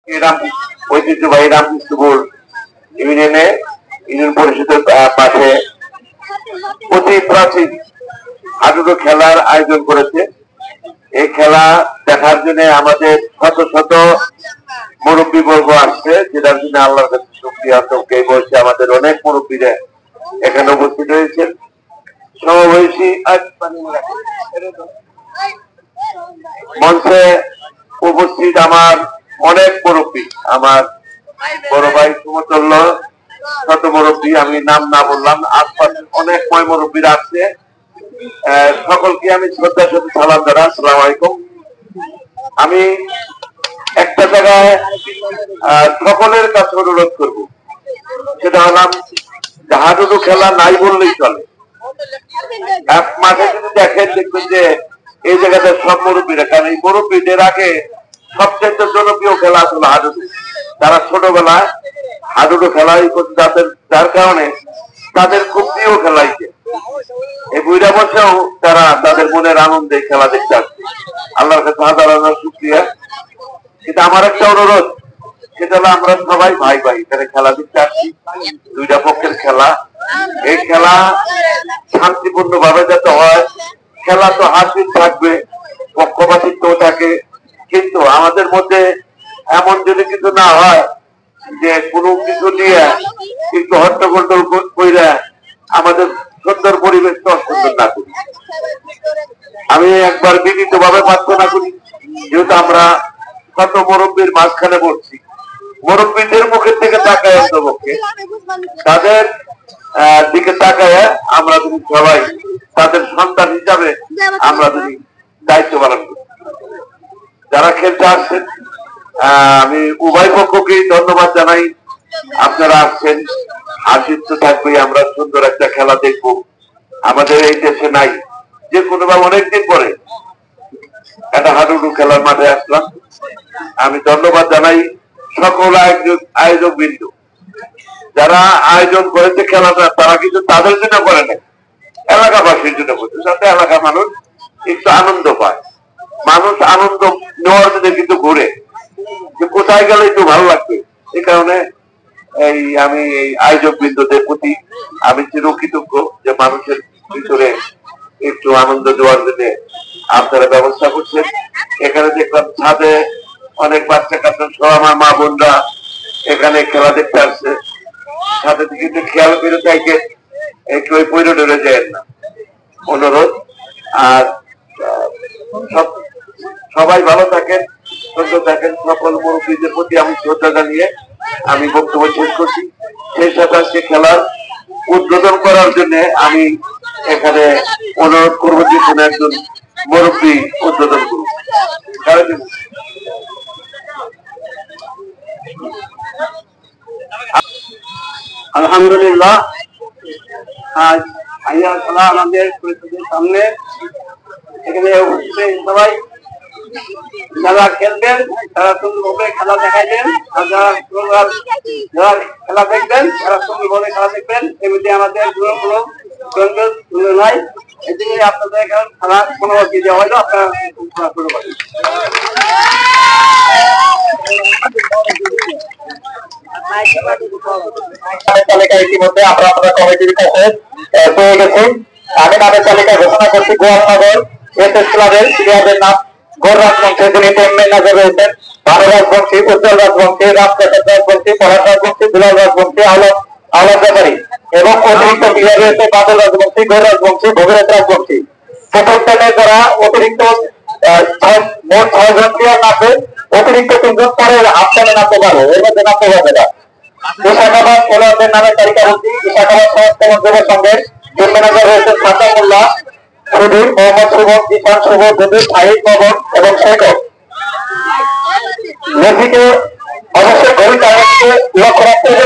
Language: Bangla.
ঐতিহ্যবাহী রামকৃষ্ণপুর ইউনিয়ন পরিষদের পাশে অতি প্রাচীন হাডুডু খেলার আয়োজন করেছে। এই খেলা দেখার জন্য আমাদের শত শত মুরব্বী বর্গ আসছে, যেটার জন্য আল্লাহর কাছে শুকরিয়া। এই বয়সে আমাদের অনেক মুরব্বীরা এখানে উপস্থিত হয়েছেন। সমবয়সী মঞ্চে উপস্থিত আমার অনেক মুরব্বী, আমার বড় ভাই সুমতুল্য, শত মুরব্বী, আমি নাম না বললাম, আশপাশে অনেক মুরব্বীরা আসছে। সকলকে আমি শ্রদ্ধার সাথে সালাম জানাই, আসসালামু আলাইকুম। আমি একটা জায়গায় সকলের কাছে অনুরোধ করবো, সেটা হলাম হাডুডু খেলা নাই বললেই চলে। এক মাঠে যদি দেখেন, দেখবেন যে এই জায়গাতে সব মুরব্বীরা, কারণ এই মুরব্বীদের আগে সবচেয়ে জনপ্রিয় খেলা আসলে হাডুডু। তারা ছোটবেলায় হাডুডু খেলাই করতে, যার কারণে তাদের খুব প্রিয় খেলাইছে। এই বুড়া বসেও তারা তাদের মনের আনন্দে খেলা দেখতে আসছে। আল্লাহর কাছে হাজার হাজার শুকরিয়া। কিন্তু আমার একটা অনুরোধ, সেটা হলো আমরা সবাই ভাই ভাই এখানে খেলা দেখতে আসছি, দুইটা পক্ষের খেলা। এই খেলা শান্তিপূর্ণ ভাবে যাতে হয়। খেলা তো হাসিল থাকবে, পক্ষপাতিত্ব থাকে, কিন্তু আমাদের মধ্যে এমন যদি কিছু না হয় যে কোনো কিছু নিয়ে একটু হট্টগোল কইরা আমাদের সুন্দর পরিবেশটা অসুন্দর না করি। আমি একবার বিনীত ভাবে প্রার্থনা করি, যেহেতু আমরা কত মুরব্বীর মাঝখানে পড়ছি, মুরব্বীদের মুখের দিকে তাকায়, অন্তপক্ষে তাদের দিকে তাকায় আমরা যদি সবাই তাদের সন্তান হিসাবে আমরা যদি দায়িত্ব পালন করি। যারা খেলতে আসছেন, আমি উভয় পক্ষকে ধন্যবাদ জানাই। আপনারা আসছেন, হাসির তো থাকবে, আমরা সুন্দর একটা খেলা দেখবো। আমাদের এই দেশে নাই, যে কোনো বা অনেকদিন পরে একটা হাডুডু খেলার মাঠে আসলাম। আমি ধন্যবাদ জানাই সকল আয়োজক বিন্দু, যারা আয়োজন করেছে খেলাটা, তারা কিন্তু তাদের জন্য করে না, এলাকাবাসীর জন্য করছে, যাতে এলাকার মানুষ একটু আনন্দ পায়। মানুষ আনন্দ নেওয়ার জন্য কিন্তু ঘুরে, যে কোথায় গেলে একটু ভালো লাগবে। এই কারণে আমি এই আয়োজক বিন্দুদের প্রতি আমি চিরকৃতজ্ঞ, যে মানুষের ভিতরে একটু আনন্দ দেওয়ার জন্য আপনারা ব্যবস্থা করছেন। এখানে দেখলাম ছাদে অনেক বাচ্চা কাচ্চা সহ আমার মা বোনরা এখানে খেলা দেখতে আসছে। সাথে কিন্তু খেয়াল করে থাকে একটু ওই পৈর ডরে যায় না, অনুরোধ। আর সবাই ভালো থাকেন, সুস্থ থাকেন। সকল মুরব্বীদের প্রতি আমি শ্রদ্ধা জানিয়ে আমি বক্তব্য শেষ করছি। সেই সাথে আজকে খেলার উদ্বোধন করার জন্য আমি এখানে অনুরোধ করবো যে কোনো একজন মুরব্বী উদ্বোধন করুন। আলহামদুলিল্লাহ, আজ আইয়া খেলা আমাদের পরিষদের সামনে। এখানে সবাই যারা খেলবেন তারা সুন্দরভাবে খেলা দেখাইবেন, আর যারা খেলা দেখবেন তারা সুন্দরভাবে খেলা দেখবেন। এমনিতে আমাদের সুন্দর নয়, এই জন্য আপনাদের খেলা কোনো অসুবিধা হয়তো আপনারা শুরু করেন। তালিকা ইতিমধ্যে আমরা আমাদের কমিটির কাছে পেয়ে গেছি। আমি নামের তালিকা ঘোষণা করছি গোয়ালনগর এসএস ক্লাবের প্লেয়ারদের নাম: গৌর রাজবংশী, যিনি ম্যানেজার রয়েছেন; ভানু রাজবংশী, উজ্জ্বল রাজবংশী, রামপ্রসাদ রাজবংশী, পরাণ রাজবংশী, দুলাল রাজবংশী, আওলাদ ব্যাপারী, এবং অতিরিক্ত প্লেয়ার রয়েছে বাদল রাজবংশী, গৌর রাজবংশী, ভগীরথ রাজবংশী। প্রথম দলে যারা অতিরিক্ত মোট 6 জন প্লেয়ার নামবে, অতিরিক্ত 3 জন পরে আফসানে নামতে পারবে, এর মধ্যে নামতে পারবে না। বিশাখাবাদ খেলোয়াড়দের নামের তালিকা হচ্ছে: বিশাখাবাদ সমাজকর্ম যুব সংঘের টিম ম্যানেজার রয়েছেন সাদ্দাম মোল্লা, সুধীর, মোহাম্মদ শুভম, ঈশান, শুভ, দুদুল, শাহিদ, পবন এবং শেখর। মেসিকে অবশ্যই ঘড়ি টাইমকে লক্ষ্য রাখতে হবে।